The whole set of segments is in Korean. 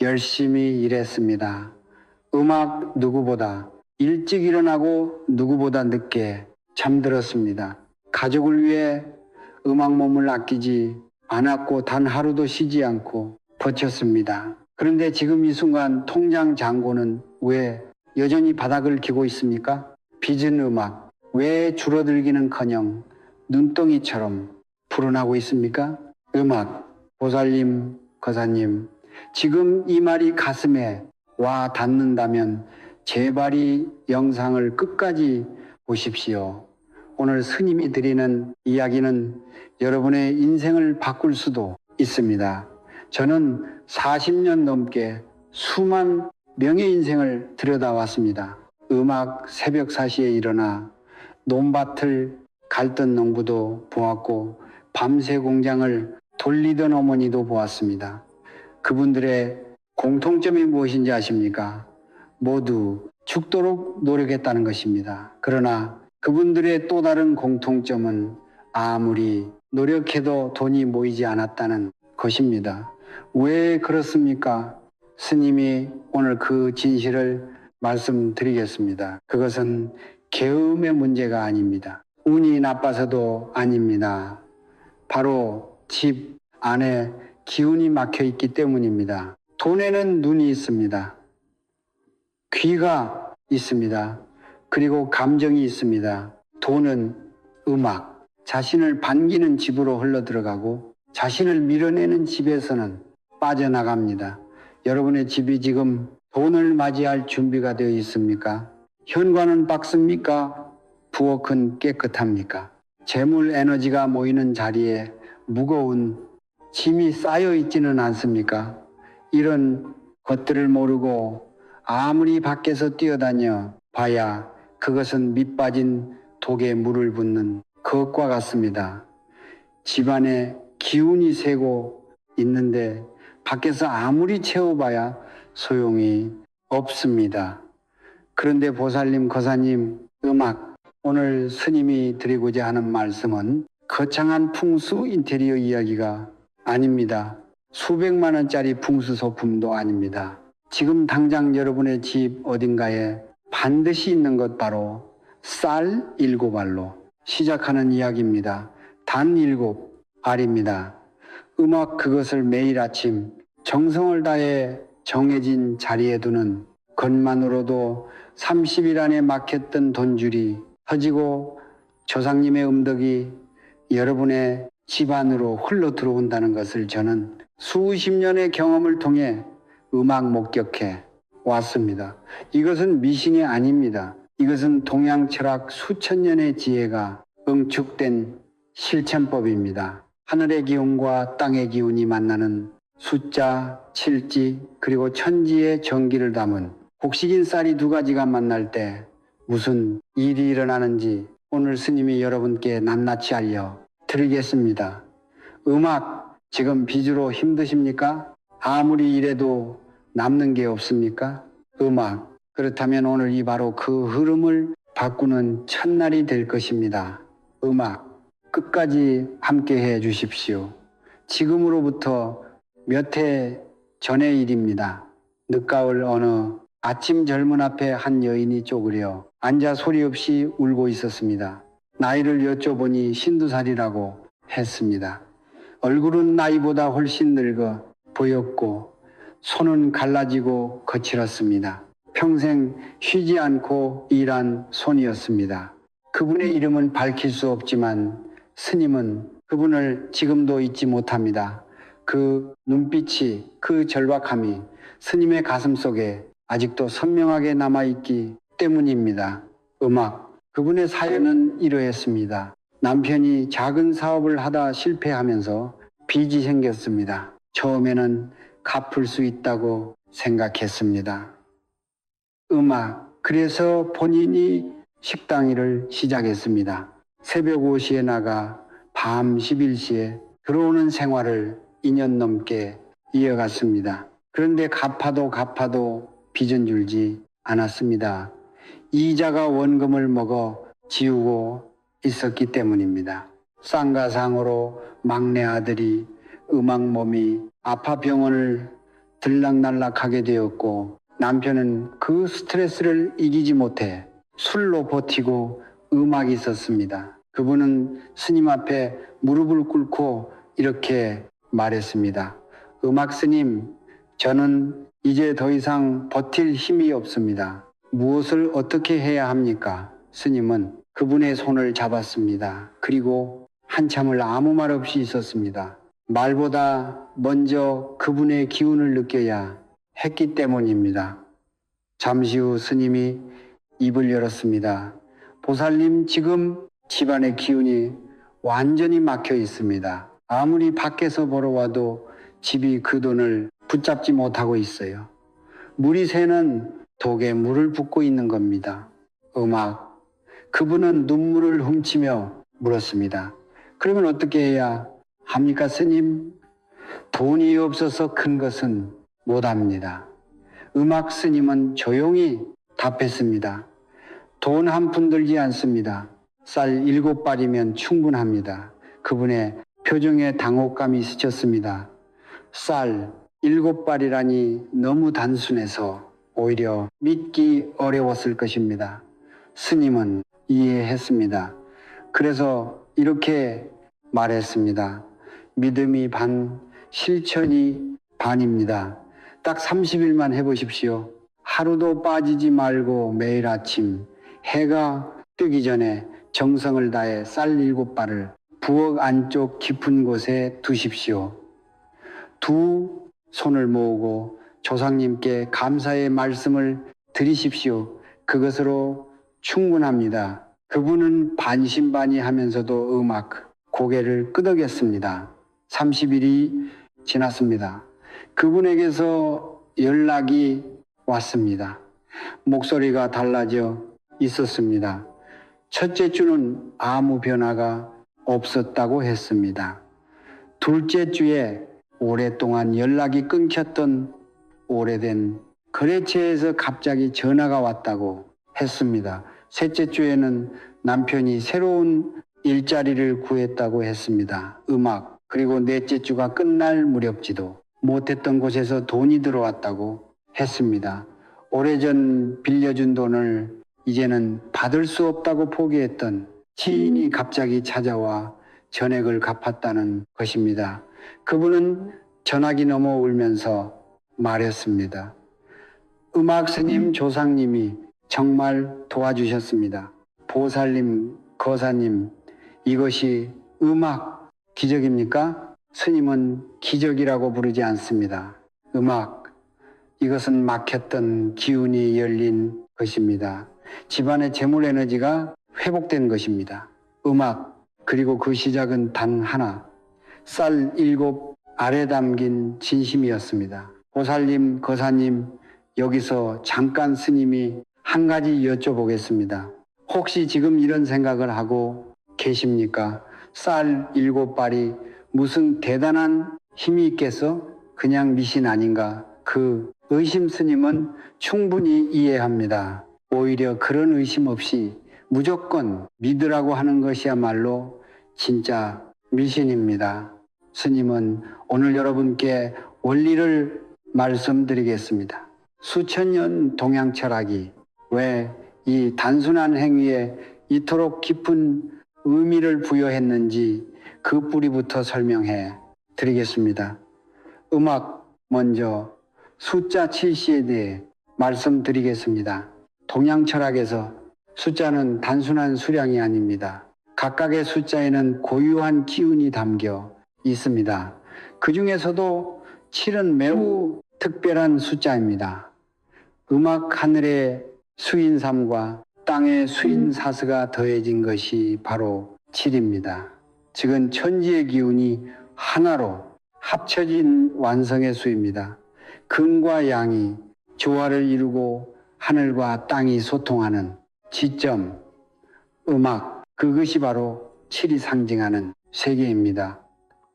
열심히 일했습니다. 음악 누구보다 일찍 일어나고 누구보다 늦게 잠들었습니다. 가족을 위해 음악 몸을 아끼지 않았고 단 하루도 쉬지 않고 버텼습니다. 그런데 지금 이 순간 통장 잔고는 왜 여전히 바닥을 기고 있습니까? 빚은 음악 왜 줄어들기는커녕 눈덩이처럼 불어나고 있습니까? 음악, 보살님, 거사님, 지금 이 말이 가슴에 와 닿는다면 제발 이 영상을 끝까지 보십시오. 오늘 스님이 드리는 이야기는 여러분의 인생을 바꿀 수도 있습니다. 저는 40년 넘게 수만 명의 인생을 들여다왔습니다. 음악 새벽 4시에 일어나 논밭을 갈던 농부도 보았고 밤새 공장을 돌리던 어머니도 보았습니다. 그분들의 공통점이 무엇인지 아십니까? 모두 죽도록 노력했다는 것입니다. 그러나 그분들의 또 다른 공통점은 아무리 노력해도 돈이 모이지 않았다는 것입니다. 왜 그렇습니까? 스님이 오늘 그 진실을 말씀드리겠습니다. 그것은 계엄의 문제가 아닙니다. 운이 나빠서도 아닙니다. 바로 집 안에 기운이 막혀 있기 때문입니다. 돈에는 눈이 있습니다. 귀가 있습니다. 그리고 감정이 있습니다. 돈은 음악, 자신을 반기는 집으로 흘러들어가고 자신을 밀어내는 집에서는 빠져나갑니다. 여러분의 집이 지금 돈을 맞이할 준비가 되어 있습니까? 현관은 박습니까? 부엌은 깨끗합니까? 재물 에너지가 모이는 자리에 무거운 짐이 쌓여 있지는 않습니까? 이런 것들을 모르고 아무리 밖에서 뛰어다녀 봐야 그것은 밑 빠진 독에 물을 붓는 것과 같습니다. 집안에 기운이 새고 있는데 밖에서 아무리 채워봐야 소용이 없습니다. 그런데 보살님, 거사님, 음악, 오늘 스님이 드리고자 하는 말씀은 거창한 풍수 인테리어 이야기가 아닙니다. 수백만 원짜리 풍수 소품도 아닙니다. 지금 당장 여러분의 집 어딘가에 반드시 있는 것 바로 쌀 7알로 시작하는 이야기입니다. 단 7알입니다. 음악 그것을 매일 아침 정성을 다해 정해진 자리에 두는 것만으로도 30일 안에 막혔던 돈줄이 터지고 조상님의 음덕이 여러분의 집안으로 흘러 들어온다는 것을 저는 수십 년의 경험을 통해 음악 목격해 왔습니다. 이것은 미신이 아닙니다. 이것은 동양 철학 수천 년의 지혜가 응축된 실천법입니다. 하늘의 기운과 땅의 기운이 만나는 숫자, 칠지, 그리고 천지의 정기를 담은 곡식인 쌀이 두 가지가 만날 때 무슨 일이 일어나는지 오늘 스님이 여러분께 낱낱이 알려 드리겠습니다. 음악, 지금 빚으로 힘드십니까? 아무리 일해도 남는 게 없습니까? 음악, 그렇다면 오늘 이 바로 그 흐름을 바꾸는 첫날이 될 것입니다. 음악, 끝까지 함께 해 주십시오. 지금으로부터 몇 해 전의 일입니다. 늦가을 어느 아침 젊은 앞에 한 여인이 쪼그려 앉아 소리 없이 울고 있었습니다. 나이를 여쭤보니 52살이라고 했습니다. 얼굴은 나이보다 훨씬 늙어 보였고 손은 갈라지고 거칠었습니다. 평생 쉬지 않고 일한 손이었습니다. 그분의 이름은 밝힐 수 없지만 스님은 그분을 지금도 잊지 못합니다. 그 눈빛이, 그 절박함이 스님의 가슴 속에 아직도 선명하게 남아있기 때문입니다. 음악, 그분의 사연은 이러했습니다. 남편이 작은 사업을 하다 실패하면서 빚이 생겼습니다. 처음에는 갚을 수 있다고 생각했습니다. 음악, 그래서 본인이 식당 일을 시작했습니다. 새벽 5시에 나가 밤 11시에 들어오는 생활을 2년 넘게 이어갔습니다. 그런데 갚아도 빚은 줄지 않았습니다. 이자가 원금을 먹어 지우고 있었기 때문입니다. 쌍가상으로 막내 아들이 음악 몸이 아파 병원을 들락날락하게 되었고 남편은 그 스트레스를 이기지 못해 술로 버티고 음악이 있었습니다. 그분은 스님 앞에 무릎을 꿇고 이렇게 말했습니다. 음악 스님, 저는 이제 더 이상 버틸 힘이 없습니다. 무엇을 어떻게 해야 합니까? 스님은 그분의 손을 잡았습니다. 그리고 한참을 아무 말 없이 있었습니다. 말보다 먼저 그분의 기운을 느껴야 했기 때문입니다. 잠시 후 스님이 입을 열었습니다. 보살님, 지금 집안의 기운이 완전히 막혀 있습니다. 아무리 밖에서 보러 와도 집이 그 돈을 붙잡지 못하고 있어요. 물이 새는 독에 물을 붓고 있는 겁니다. 음악. 그분은 눈물을 훔치며 물었습니다. 그러면 어떻게 해야 합니까, 스님? 돈이 없어서 큰 것은 못합니다. 음악 스님은 조용히 답했습니다. 돈 한 푼 들지 않습니다. 쌀 7발이면 충분합니다. 그분의 표정에 당혹감이 스쳤습니다. 쌀 7발이라니 너무 단순해서 오히려 믿기 어려웠을 것입니다. 스님은 이해했습니다. 그래서 이렇게 말했습니다. 믿음이 반, 실천이 반입니다. 딱 30일만 해보십시오. 하루도 빠지지 말고 매일 아침 해가 뜨기 전에 정성을 다해 쌀 7발을 부엌 안쪽 깊은 곳에 두십시오. 두 손을 모으고 조상님께 감사의 말씀을 드리십시오. 그것으로 충분합니다. 그분은 반신반의하면서도 음악 고개를 끄덕였습니다. 30일이 지났습니다. 그분에게서 연락이 왔습니다. 목소리가 달라져 있었습니다. 첫째 주는 아무 변화가 없었다고 했습니다. 둘째 주에 오랫동안 연락이 끊겼던 오래된 거래처에서 갑자기 전화가 왔다고 했습니다. 셋째 주에는 남편이 새로운 일자리를 구했다고 했습니다. 음악. 그리고 넷째 주가 끝날 무렵지도 못했던 곳에서 돈이 들어왔다고 했습니다. 오래전 빌려준 돈을 이제는 받을 수 없다고 포기했던 지인이 갑자기 찾아와 전액을 갚았다는 것입니다. 그분은 전화기 넘어 울면서 말했습니다. 음악 스님, 조상님이 정말 도와주셨습니다. 보살님, 거사님, 이것이 음악 기적입니까? 스님은 기적이라고 부르지 않습니다. 음악, 이것은 막혔던 기운이 열린 것입니다. 집안의 재물 에너지가 회복된 것입니다. 음악, 그리고 그 시작은 단 하나, 쌀 7 알에 담긴 진심이었습니다. 보살님, 거사님, 여기서 잠깐 스님이 한 가지 여쭤보겠습니다. 혹시 지금 이런 생각을 하고 계십니까? 쌀 7발이 무슨 대단한 힘이 있겠어? 그냥 미신 아닌가? 그 의심 스님은 충분히 이해합니다. 오히려 그런 의심 없이 무조건 믿으라고 하는 것이야말로 진짜 미신입니다. 스님은 오늘 여러분께 원리를 말씀드리겠습니다. 수천 년 동양 철학이 왜 이 단순한 행위에 이토록 깊은 의미를 부여했는지 그 뿌리부터 설명해 드리겠습니다. 음악 먼저 숫자 7시에 대해 말씀드리겠습니다. 동양 철학에서 숫자는 단순한 수량이 아닙니다. 각각의 숫자에는 고유한 기운이 담겨 있습니다. 그 중에서도 7은 매우 특별한 숫자입니다. 음악 하늘의 수인삼과 땅의 수인사스가 더해진 것이 바로 7입니다. 즉은 천지의 기운이 하나로 합쳐진 완성의 수입니다. 금과 양이 조화를 이루고 하늘과 땅이 소통하는 지점, 음악, 그것이 바로 7이 상징하는 세계입니다.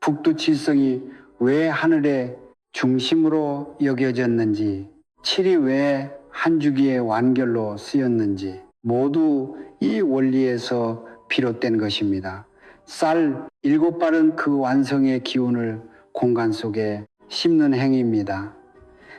북두칠성이 왜 하늘의 중심으로 여겨졌는지, 7이 왜 한 주기의 완결로 쓰였는지 모두 이 원리에서 비롯된 것입니다. 쌀 7발은 그 완성의 기운을 공간 속에 심는 행위입니다.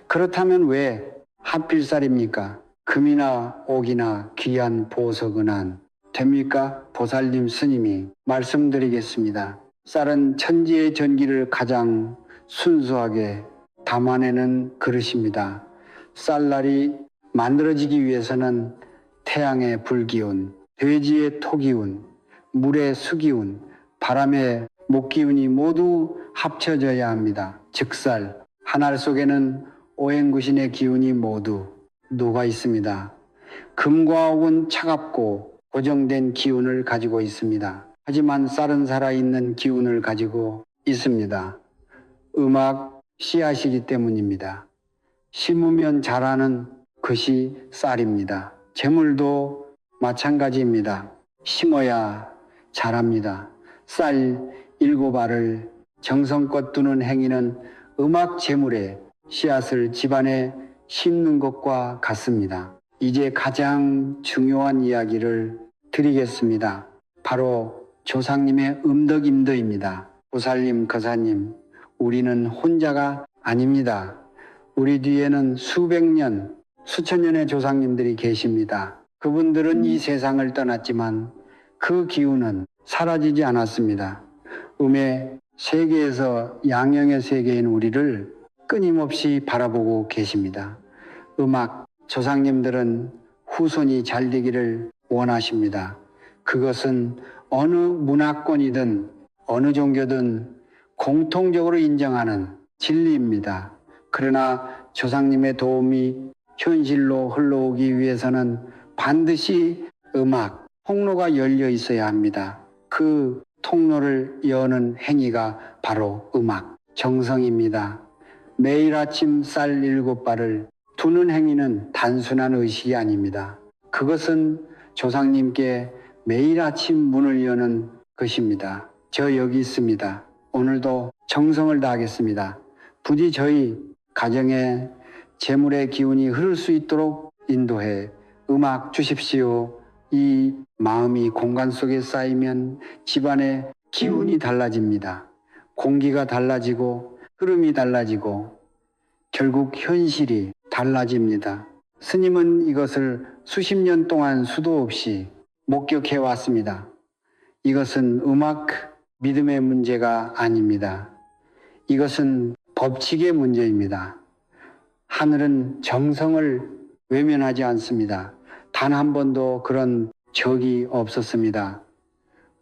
그렇다면 왜 하필 쌀입니까? 금이나 옥이나 귀한 보석은 안 됩니까? 보살님 스님이 말씀드리겠습니다. 쌀은 천지의 전기를 가장 순수하게 담아내는 그릇입니다. 쌀날이 만들어지기 위해서는 태양의 불기운, 돼지의 토기운, 물의 수기운, 바람의 목기운이 모두 합쳐져야 합니다. 즉살, 한 알 속에는 오행구신의 기운이 모두 녹아 있습니다. 금과 옥은 차갑고 고정된 기운을 가지고 있습니다. 하지만 쌀은 살아있는 기운을 가지고 있습니다. 음악 씨앗이기 때문입니다. 심으면 자라는 것이 쌀입니다. 재물도 마찬가지입니다. 심어야 자랍니다. 쌀 7알을 정성껏 두는 행위는 음악 재물에 씨앗을 집안에 심는 것과 같습니다. 이제 가장 중요한 이야기를 드리겠습니다. 바로 조상님의 음덕임도입니다. 보살님, 거사님, 우리는 혼자가 아닙니다. 우리 뒤에는 수백 년, 수천 년의 조상님들이 계십니다. 그분들은 이 세상을 떠났지만 그 기운은 사라지지 않았습니다. 음의 세계에서 양형의 세계인 우리를 끊임없이 바라보고 계십니다. 음악 조상님들은 후손이 잘 되기를 원하십니다. 그것은 어느 문화권이든 어느 종교든 공통적으로 인정하는 진리입니다. 그러나 조상님의 도움이 현실로 흘러오기 위해서는 반드시 음악 통로가 열려 있어야 합니다. 그 통로를 여는 행위가 바로 음악, 정성입니다. 매일 아침 쌀 7발을 두는 행위는 단순한 의식이 아닙니다. 그것은 조상님께 매일 아침 문을 여는 것입니다. 저 여기 있습니다. 오늘도 정성을 다하겠습니다. 부디 저희 가정에 재물의 기운이 흐를 수 있도록 인도해 음악 주십시오. 이 마음이 공간 속에 쌓이면 집안의 기운이 달라집니다. 공기가 달라지고 흐름이 달라지고 결국 현실이 달라집니다. 스님은 이것을 수십 년 동안 수도 없이 목격해 왔습니다. 이것은 음악 믿음의 문제가 아닙니다. 이것은 법칙의 문제입니다. 하늘은 정성을 외면하지 않습니다. 단 한 번도 그런 적이 없었습니다.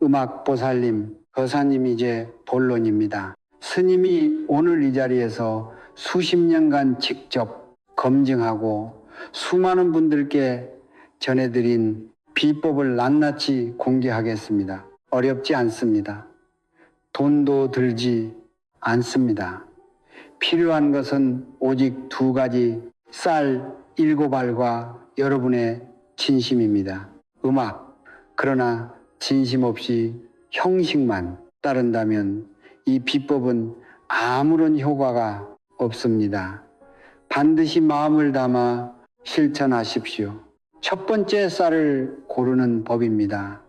음악 보살님, 거사님 이제 본론입니다. 스님이 오늘 이 자리에서 수십 년간 직접 검증하고 수많은 분들께 전해드린 비법을 낱낱이 공개하겠습니다. 어렵지 않습니다. 돈도 들지 않습니다. 필요한 것은 오직 2가지 쌀 7알과 여러분의 진심입니다. 음악, 그러나 진심 없이 형식만 따른다면 이 비법은 아무런 효과가 없습니다. 반드시 마음을 담아 실천하십시오. 첫 번째 쌀을 고르는 법입니다.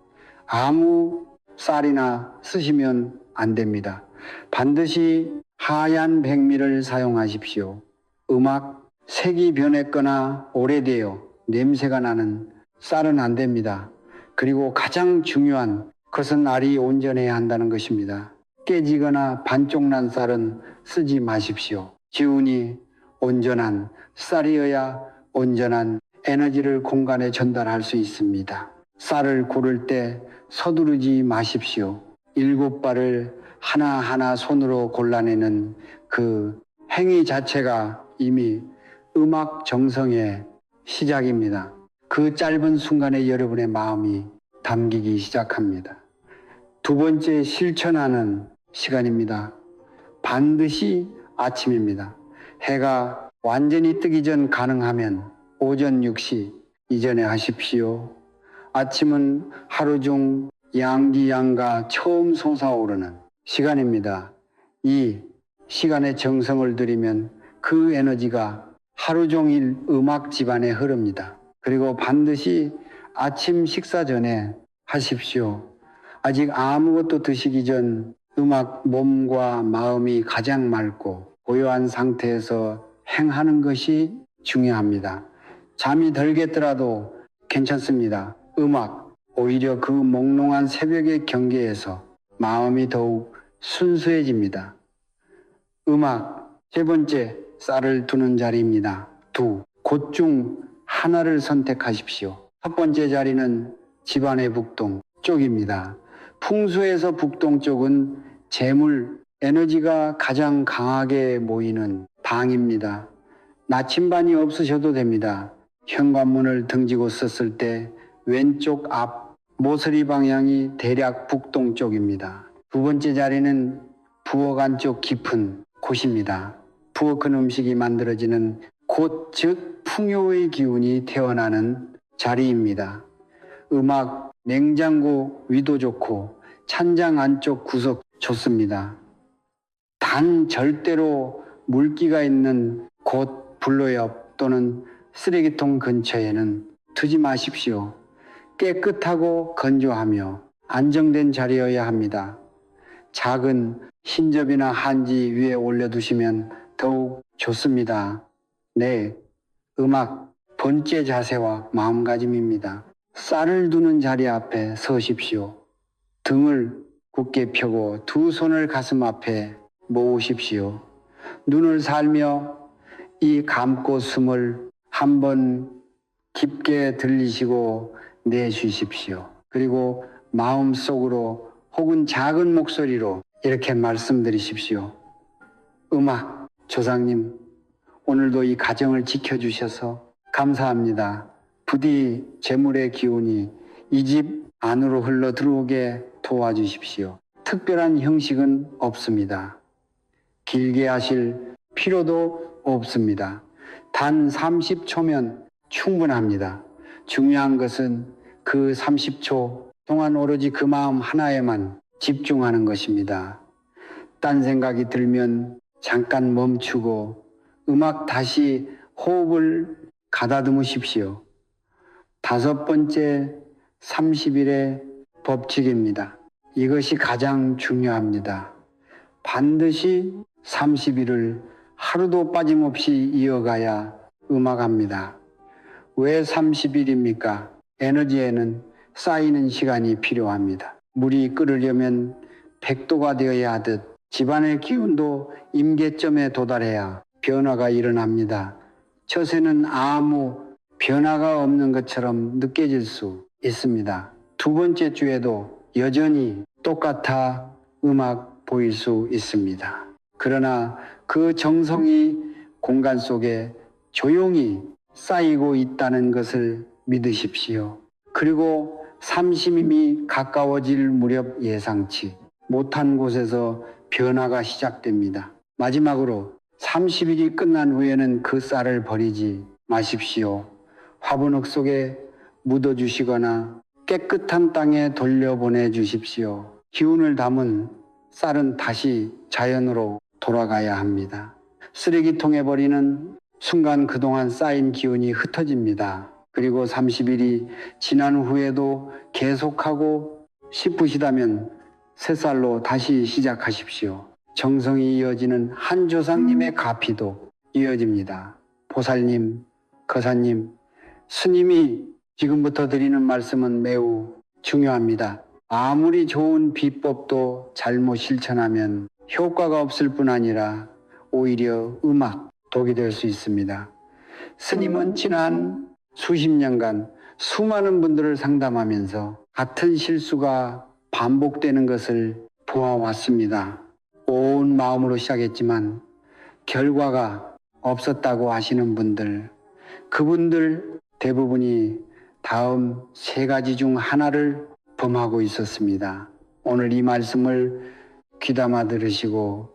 아무 쌀이나 쓰시면 안 됩니다. 반드시 하얀 백미를 사용하십시오. 음악, 색이 변했거나 오래되어 냄새가 나는 쌀은 안 됩니다. 그리고 가장 중요한 것은 알이 온전해야 한다는 것입니다. 깨지거나 반쪽 난 쌀은 쓰지 마십시오. 기운이 온전한 쌀이어야 온전한 에너지를 공간에 전달할 수 있습니다. 쌀을 고를 때 서두르지 마십시오. 7발을 하나하나 손으로 골라내는 그 행위 자체가 이미 음악 정성의 시작입니다. 그 짧은 순간에 여러분의 마음이 담기기 시작합니다. 2번째 실천하는 시간입니다. 반드시 아침입니다. 해가 완전히 뜨기 전 가능하면 오전 6시 이전에 하십시오. 아침은 하루 중 양기양가 처음 솟아오르는 시간입니다. 이 시간에 정성을 들이면 그 에너지가 하루 종일 음악 집안에 흐릅니다. 그리고 반드시 아침 식사 전에 하십시오. 아직 아무것도 드시기 전 음악 몸과 마음이 가장 맑고 고요한 상태에서 행하는 것이 중요합니다. 잠이 덜 깼더라도 괜찮습니다. 음악, 오히려 그 몽롱한 새벽의 경계에서 마음이 더욱 순수해집니다. 음악, 세 번째, 쌀을 두는 자리입니다. 곳 중 하나를 선택하십시오. 첫 번째 자리는 집안의 북동쪽입니다. 풍수에서 북동쪽은 재물, 에너지가 가장 강하게 모이는 방입니다. 나침반이 없으셔도 됩니다. 현관문을 등지고 섰을 때 왼쪽 앞 모서리 방향이 대략 북동쪽입니다. 두 번째 자리는 부엌 안쪽 깊은 곳입니다. 부엌 음식이 만들어지는 곳, 즉 풍요의 기운이 태어나는 자리입니다. 음악, 냉장고 위도 좋고 찬장 안쪽 구석 좋습니다. 단 절대로 물기가 있는 곳 불로 옆 또는 쓰레기통 근처에는 두지 마십시오. 깨끗하고 건조하며 안정된 자리여야 합니다. 작은 흰접이나 한지 위에 올려두시면 더욱 좋습니다. 네, 음악, 번째 자세와 마음가짐입니다. 쌀을 두는 자리 앞에 서십시오. 등을 굳게 펴고 두 손을 가슴 앞에 모으십시오. 눈을 살며 이 감고 숨을 한번 깊게 들이쉬고 내쉬십시오. 그리고 마음속으로 혹은 작은 목소리로 이렇게 말씀드리십시오. 음악, 조상님, 오늘도 이 가정을 지켜주셔서 감사합니다. 부디 재물의 기운이 이 집 안으로 흘러 들어오게 도와주십시오. 특별한 형식은 없습니다. 길게 하실 필요도 없습니다. 단 30초면 충분합니다. 중요한 것은 그 30초 동안 오로지 그 마음 하나에만 집중하는 것입니다. 딴 생각이 들면 잠깐 멈추고 음악 다시 호흡을 가다듬으십시오. 다섯 번째 30일의 법칙입니다. 이것이 가장 중요합니다. 반드시 30일을 하루도 빠짐없이 이어가야 음악합니다. 왜 30일입니까? 에너지에는 쌓이는 시간이 필요합니다. 물이 끓으려면 100도가 되어야 하듯 집안의 기운도 임계점에 도달해야 변화가 일어납니다. 처세는 아무 변화가 없는 것처럼 느껴질 수 있습니다. 두 번째 주에도 여전히 똑같아 음악 보일 수 있습니다. 그러나 그 정성이 공간 속에 조용히 쌓이고 있다는 것을 믿으십시오. 그리고 30일이 가까워질 무렵 예상치 못한 곳에서 변화가 시작됩니다. 마지막으로 30일이 끝난 후에는 그 쌀을 버리지 마십시오. 화분흙 속에 묻어주시거나 깨끗한 땅에 돌려보내 주십시오. 기운을 담은 쌀은 다시 자연으로 돌아가야 합니다. 쓰레기통에 버리는 순간 그동안 쌓인 기운이 흩어집니다. 그리고 30일이 지난 후에도 계속하고 싶으시다면 새쌀로 다시 시작하십시오. 정성이 이어지는 한 조상님의 가피도 이어집니다. 보살님, 거사님, 스님이 지금부터 드리는 말씀은 매우 중요합니다. 아무리 좋은 비법도 잘못 실천하면 효과가 없을 뿐 아니라 오히려 음악, 독이 될 수 있습니다. 스님은 지난 수십 년간 수많은 분들을 상담하면서 같은 실수가 반복되는 것을 보아왔습니다. 온 마음으로 시작했지만 결과가 없었다고 하시는 분들, 그분들 대부분이 다음 세 가지 중 하나를 범하고 있었습니다. 오늘 이 말씀을 귀담아 들으시고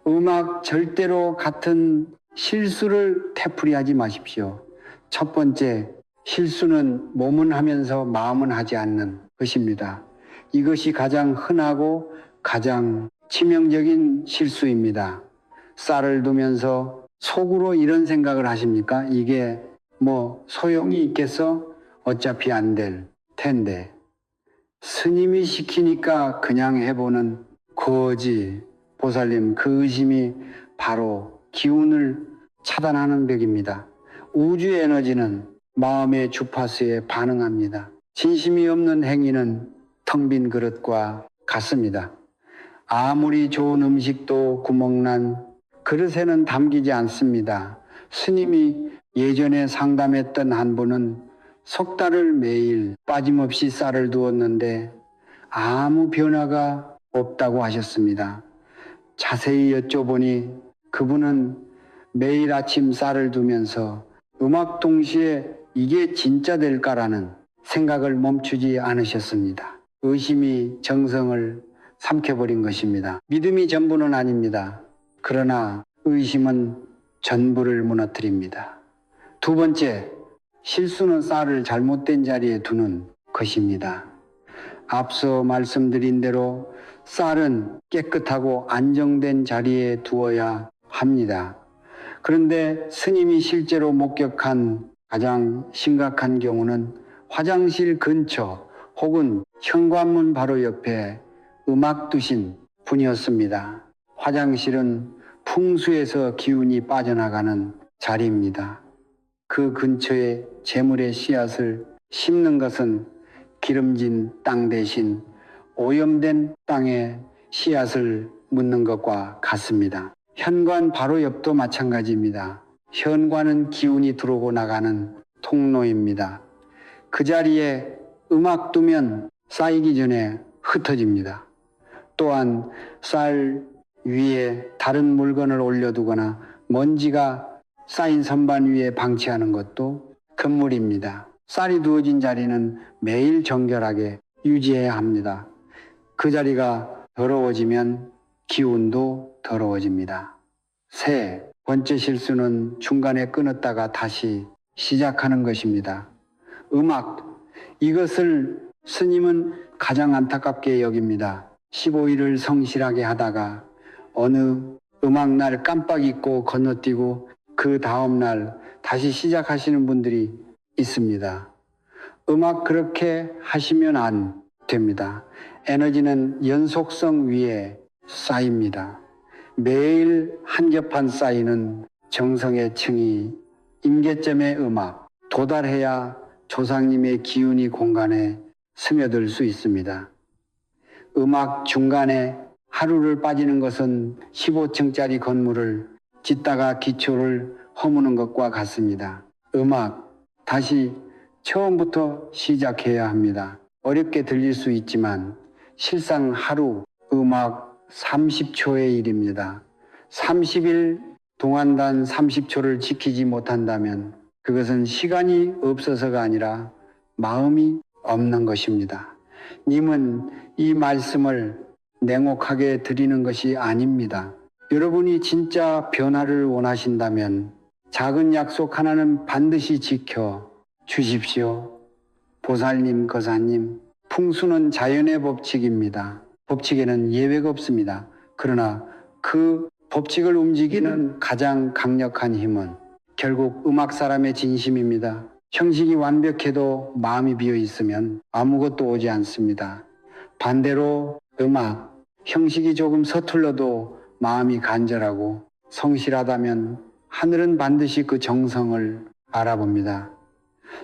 음악 절대로 같은 실수를 되풀이하지 마십시오. 첫 번째, 실수는 몸은 하면서 마음은 하지 않는 것입니다. 이것이 가장 흔하고 가장 치명적인 실수입니다. 쌀을 두면서 속으로 이런 생각을 하십니까? 이게 뭐 소용이 있겠어? 어차피 안 될 텐데. 스님이 시키니까 그냥 해보는 거지. 보살님, 그 의심이 바로 기운을 차단하는 벽입니다. 우주의 에너지는 마음의 주파수에 반응합니다. 진심이 없는 행위는 텅 빈 그릇과 같습니다. 아무리 좋은 음식도 구멍난 그릇에는 담기지 않습니다. 스님이 예전에 상담했던 한 분은 석 달을 매일 빠짐없이 쌀을 두었는데 아무 변화가 없다고 하셨습니다. 자세히 여쭤보니 그분은 매일 아침 쌀을 두면서 음악 동시에 이게 진짜 될까라는 생각을 멈추지 않으셨습니다. 의심이 정성을 삼켜버린 것입니다. 믿음이 전부는 아닙니다. 그러나 의심은 전부를 무너뜨립니다. 두 번째, 실수는 쌀을 잘못된 자리에 두는 것입니다. 앞서 말씀드린 대로 쌀은 깨끗하고 안정된 자리에 두어야 합니다. 그런데 스님이 실제로 목격한 가장 심각한 경우는 화장실 근처 혹은 현관문 바로 옆에 음악 두신 분이었습니다. 화장실은 풍수에서 기운이 빠져나가는 자리입니다. 그 근처에 재물의 씨앗을 심는 것은 기름진 땅 대신 오염된 땅에 씨앗을 묻는 것과 같습니다. 현관 바로 옆도 마찬가지입니다. 현관은 기운이 들어오고 나가는 통로입니다. 그 자리에 음악 두면 쌓이기 전에 흩어집니다. 또한 쌀 위에 다른 물건을 올려두거나 먼지가 쌓인 선반 위에 방치하는 것도 금물입니다. 쌀이 두어진 자리는 매일 정결하게 유지해야 합니다. 그 자리가 더러워지면 기운도 더러워집니다. 세 번째 실수는 중간에 끊었다가 다시 시작하는 것입니다. 음악, 이것을 스님은 가장 안타깝게 여깁니다. 15일을 성실하게 하다가 어느 음악날 깜빡 잊고 건너뛰고 그 다음날 다시 시작하시는 분들이 있습니다. 음악 그렇게 하시면 안 됩니다. 에너지는 연속성 위에 쌓입니다. 매일 한 겹한 쌓이는 정성의 층이 임계점의 음악, 도달해야 조상님의 기운이 공간에 스며들 수 있습니다. 음악 중간에 하루를 빠지는 것은 15층짜리 건물을 짓다가 기초를 허무는 것과 같습니다. 음악, 다시 처음부터 시작해야 합니다. 어렵게 들릴 수 있지만 실상 하루 음악 30초의 일입니다. 30일 동안단 30초를 지키지 못한다면 그것은 시간이 없어서가 아니라 마음이 없는 것입니다. 님은 이 말씀을 냉혹하게 드리는 것이 아닙니다. 여러분이 진짜 변화를 원하신다면 작은 약속 하나는 반드시 지켜 주십시오. 보살님, 거사님, 풍수는 자연의 법칙입니다. 법칙에는 예외가 없습니다. 그러나 그 법칙을 움직이는 가장 강력한 힘은 결국 음악 사람의 진심입니다. 형식이 완벽해도 마음이 비어 있으면 아무것도 오지 않습니다. 반대로 음악, 형식이 조금 서툴러도 마음이 간절하고 성실하다면 하늘은 반드시 그 정성을 알아봅니다.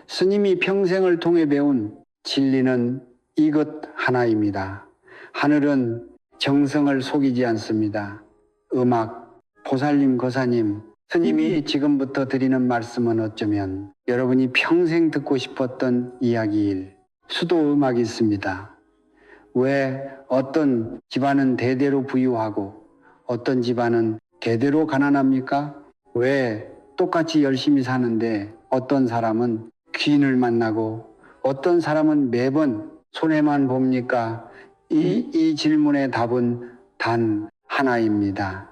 스님이 평생을 통해 배운 진리는 이것 하나입니다. 하늘은 정성을 속이지 않습니다. 음악, 보살님, 거사님, 스님이 지금부터 드리는 말씀은 어쩌면 여러분이 평생 듣고 싶었던 이야기일 수도 음악이 있습니다. 왜 어떤 집안은 대대로 부유하고 어떤 집안은 대대로 가난합니까? 왜 똑같이 열심히 사는데 어떤 사람은 귀인을 만나고 어떤 사람은 매번 손해만 봅니까? 이 질문의 답은 단 하나입니다.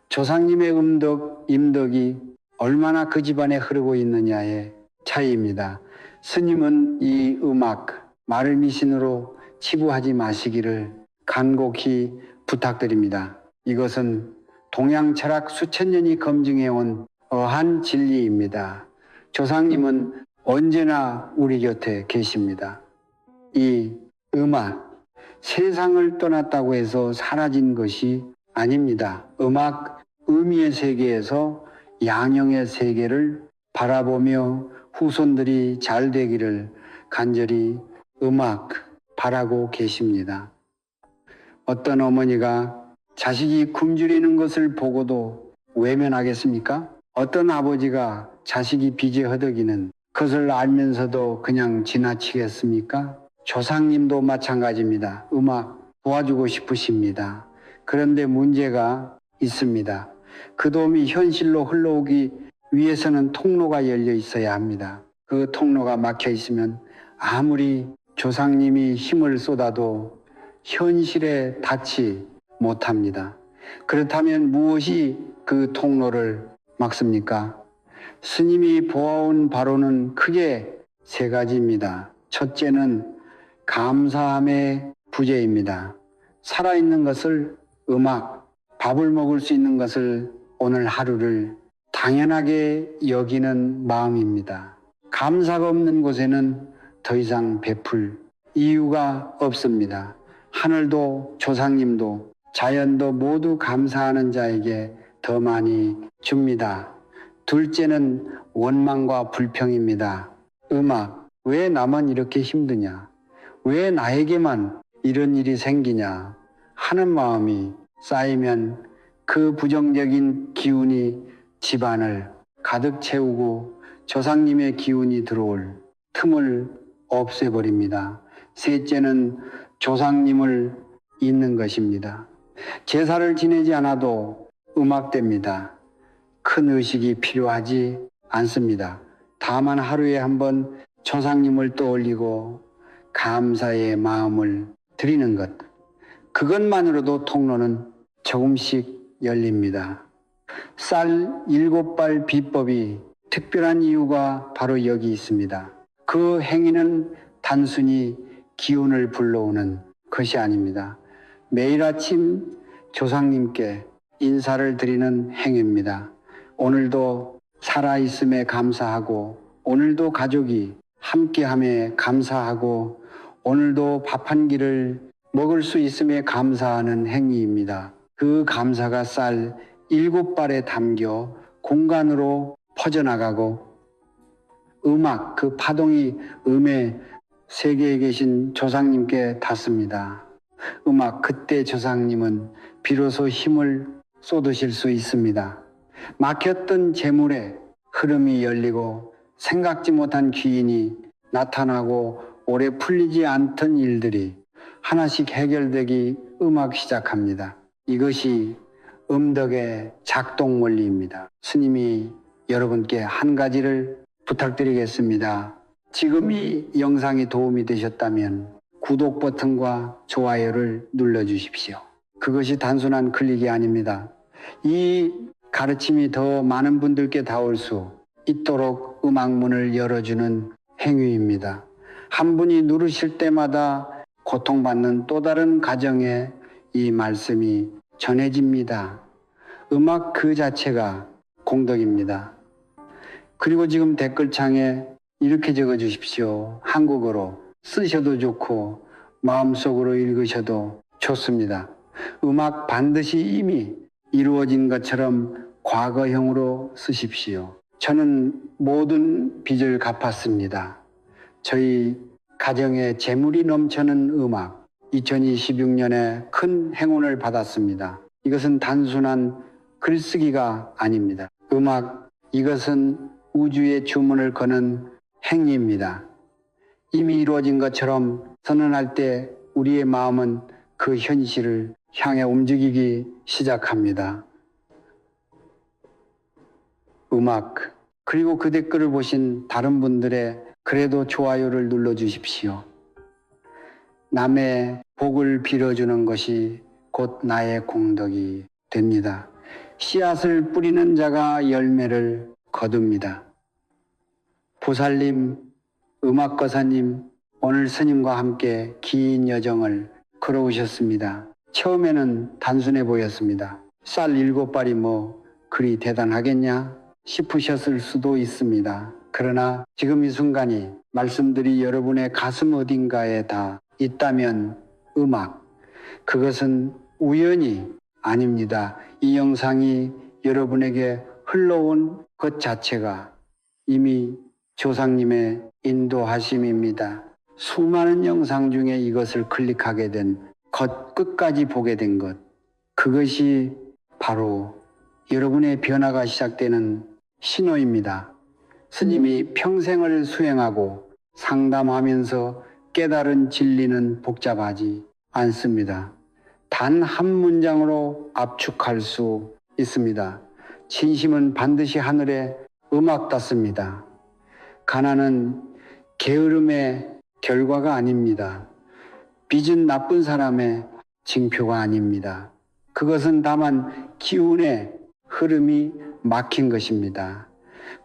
조상님의 임덕이 얼마나 그 집안에 흐르고 있느냐의 차이입니다. 스님은 이 음악, 마를미신으로 치부하지 마시기를 간곡히 부탁드립니다. 이것은 동양 철학 수천 년이 검증해온 어한 진리입니다. 조상님은 언제나 우리 곁에 계십니다. 이 음악, 세상을 떠났다고 해서 사라진 것이 아닙니다. 음악, 의미의 세계에서 양형의 세계를 바라보며 후손들이 잘 되기를 간절히 바라고 계십니다. 어떤 어머니가 자식이 굶주리는 것을 보고도 외면하겠습니까? 어떤 아버지가 자식이 빚에 허덕이는 그것을 알면서도 그냥 지나치겠습니까? 조상님도 마찬가지입니다. 도와주고 싶으십니다. 그런데 문제가 있습니다. 그 도움이 현실로 흘러오기 위해서는 통로가 열려 있어야 합니다. 그 통로가 막혀 있으면 아무리 조상님이 힘을 쏟아도 현실에 닿지 못합니다. 그렇다면 무엇이 그 통로를 막습니까? 스님이 보아온 바로는 크게 세 가지입니다. 첫째는 감사함의 부재입니다. 살아있는 것을 밥을 먹을 수 있는 것을 오늘 하루를 당연하게 여기는 마음입니다. 감사가 없는 곳에는 더 이상 베풀 이유가 없습니다. 하늘도 조상님도 자연도 모두 감사하는 자에게 더 많이 줍니다. 둘째는 원망과 불평입니다. 왜 나만 이렇게 힘드냐? 왜 나에게만 이런 일이 생기냐? 하는 마음이 쌓이면 그 부정적인 기운이 집안을 가득 채우고 조상님의 기운이 들어올 틈을 없애버립니다. 셋째는 조상님을 잊는 것입니다. 제사를 지내지 않아도 음악됩니다. 큰 의식이 필요하지 않습니다. 다만 하루에 한번 조상님을 떠올리고 감사의 마음을 드리는 것. 그것만으로도 통로는 조금씩 열립니다. 쌀 7발 비법이 특별한 이유가 바로 여기 있습니다. 그 행위는 단순히 기운을 불러오는 것이 아닙니다. 매일 아침 조상님께 인사를 드리는 행위입니다. 오늘도 살아있음에 감사하고, 오늘도 가족이 함께함에 감사하고, 오늘도 밥 한 끼를 먹을 수 있음에 감사하는 행위입니다. 그 감사가 쌀 7발에 담겨 공간으로 퍼져나가고 그 파동이 음의 세계에 계신 조상님께 닿습니다. 그때 조상님은 비로소 힘을 쏟으실 수 있습니다. 막혔던 재물의 흐름이 열리고 생각지 못한 귀인이 나타나고 오래 풀리지 않던 일들이 하나씩 해결되기 시작합니다. 이것이 음덕의 작동 원리입니다. 스님이 여러분께 한 가지를 부탁드리겠습니다. 지금 이 영상이 도움이 되셨다면 구독 버튼과 좋아요를 눌러주십시오. 그것이 단순한 클릭이 아닙니다. 이 가르침이 더 많은 분들께 닿을 수 있도록 음악문을 열어주는 행위입니다. 한 분이 누르실 때마다 고통받는 또 다른 가정에 이 말씀이 전해집니다. 음악 그 자체가 공덕입니다. 그리고 지금 댓글창에 이렇게 적어주십시오. 한국어로 쓰셔도 좋고 마음속으로 읽으셔도 좋습니다. 음악 반드시 이미 이루어진 것처럼 과거형으로 쓰십시오. 저는 모든 빚을 갚았습니다. 저희 가정에 재물이 넘치는 음악, 2026년에 큰 행운을 받았습니다. 이것은 단순한 글쓰기가 아닙니다. 이것은 우주의 주문을 거는 행위입니다. 이미 이루어진 것처럼 선언할 때 우리의 마음은 그 현실을 향해 움직이기 시작합니다. 그리고 그 댓글을 보신 다른 분들의 그래도 좋아요를 눌러주십시오. 남의 복을 빌어주는 것이 곧 나의 공덕이 됩니다. 씨앗을 뿌리는 자가 열매를 거둡니다. 보살님, 음악거사님, 오늘 스님과 함께 긴 여정을 걸어오셨습니다. 처음에는 단순해 보였습니다. 쌀 7발이 그리 대단하겠냐 싶으셨을 수도 있습니다. 그러나 지금 이 순간이 말씀들이 여러분의 가슴 어딘가에 다 있다면 그것은 우연이 아닙니다. 이 영상이 여러분에게 흘러온 것 자체가 이미 조상님의 인도하심입니다. 수많은 영상 중에 이것을 클릭하게 된 것, 끝까지 보게 된 것, 그것이 바로 여러분의 변화가 시작되는 신호입니다. 스님이 평생을 수행하고 상담하면서 깨달은 진리는 복잡하지 않습니다. 단 한 문장으로 압축할 수 있습니다. 진심은 반드시 하늘에 음악 닿습니다. 가난은 게으름의 결과가 아닙니다. 빚은 나쁜 사람의 징표가 아닙니다. 그것은 다만 기운의 흐름이 막힌 것입니다.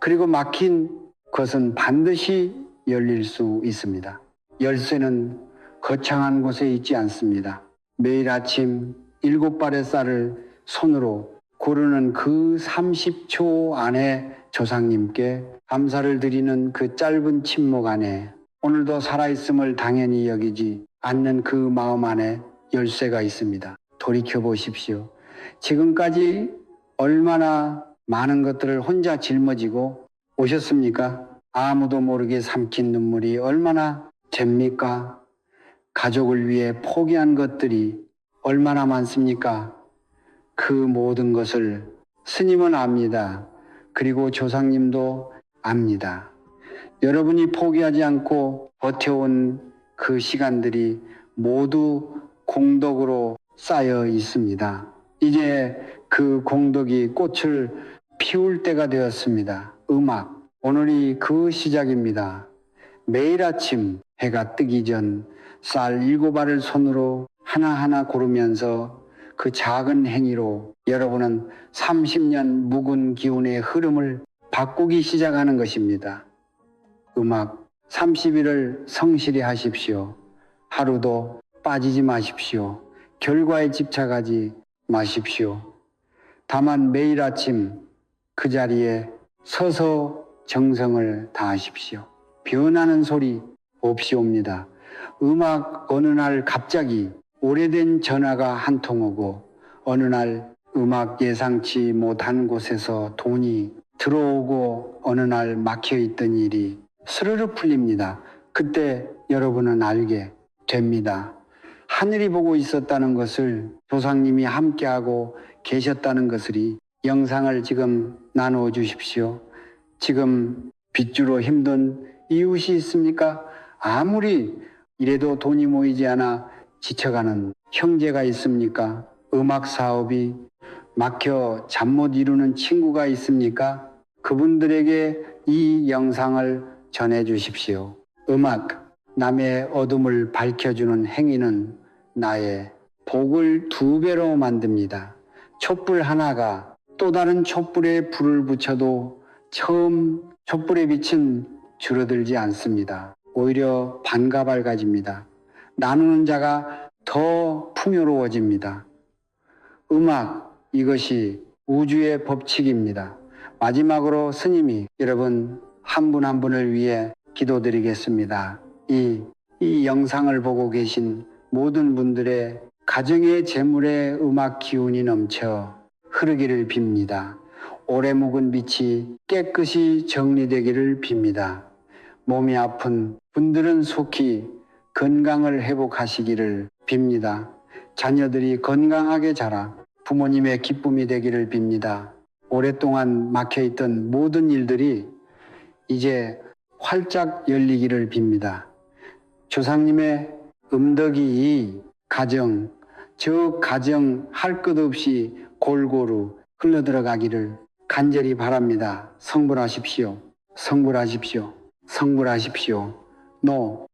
그리고 막힌 것은 반드시 열릴 수 있습니다. 열쇠는 거창한 곳에 있지 않습니다. 매일 아침 7발의 쌀을 손으로 고르는 그 30초 안에 조상님께 감사를 드리는 그 짧은 침묵 안에 오늘도 살아있음을 당연히 여기지 않는 그 마음 안에 열쇠가 있습니다. 돌이켜 보십시오. 지금까지 얼마나 많은 것들을 혼자 짊어지고 오셨습니까? 아무도 모르게 삼킨 눈물이 얼마나 됩니까? 가족을 위해 포기한 것들이 얼마나 많습니까? 그 모든 것을 스님은 압니다. 그리고 조상님도 압니다. 여러분이 포기하지 않고 버텨온 그 시간들이 모두 공덕으로 쌓여 있습니다. 이제 그 공덕이 꽃을 피울 때가 되었습니다. 음악, 오늘이 그 시작입니다. 매일 아침 해가 뜨기 전 쌀 7알을 손으로 하나하나 고르면서 그 작은 행위로 여러분은 30년 묵은 기운의 흐름을 바꾸기 시작하는 것입니다. 음악 30일을 성실히 하십시오. 하루도 빠지지 마십시오. 결과에 집착하지 마십시오. 다만 매일 아침 그 자리에 서서 정성을 다하십시오. 변하는 소리 없이 옵니다. 음악 어느 날 갑자기 오래된 전화가 한 통 오고 어느 날 음악 예상치 못한 곳에서 돈이 들어오고 어느 날 막혀있던 일이 스르르 풀립니다. 그때 여러분은 알게 됩니다. 하늘이 보고 있었다는 것을 조상님이 함께하고 계셨다는 것을 영상을 지금 나누어 주십시오. 지금 빚주로 힘든 이웃이 있습니까? 아무리 이래도 돈이 모이지 않아 지쳐가는 형제가 있습니까? 음악 사업이 막혀 잠 못 이루는 친구가 있습니까? 그분들에게 이 영상을 전해 주십시오. 음악, 남의 어둠을 밝혀주는 행위는 나의 복을 2배로 만듭니다. 촛불 하나가 또 다른 촛불에 불을 붙여도 처음 촛불의 빛은 줄어들지 않습니다. 오히려 반가 밝아집니다. 나누는 자가 더 풍요로워집니다. 음악, 이것이 우주의 법칙입니다. 마지막으로 스님이 여러분 한 분 한 분을 위해 기도드리겠습니다. 이 영상을 보고 계신 모든 분들의 가정의 재물에 음악 기운이 넘쳐 흐르기를 빕니다. 오래 묵은 빛이 깨끗이 정리되기를 빕니다. 몸이 아픈 분들은 속히 건강을 회복하시기를 빕니다. 자녀들이 건강하게 자라 부모님의 기쁨이 되기를 빕니다. 오랫동안 막혀있던 모든 일들이 이제 활짝 열리기를 빕니다. 조상님의 음덕이 이 가정, 저 가정 할 것 없이 골고루 흘러들어가기를 간절히 바랍니다. 성불하십시오. 성불하십시오. 성불하십시오. 노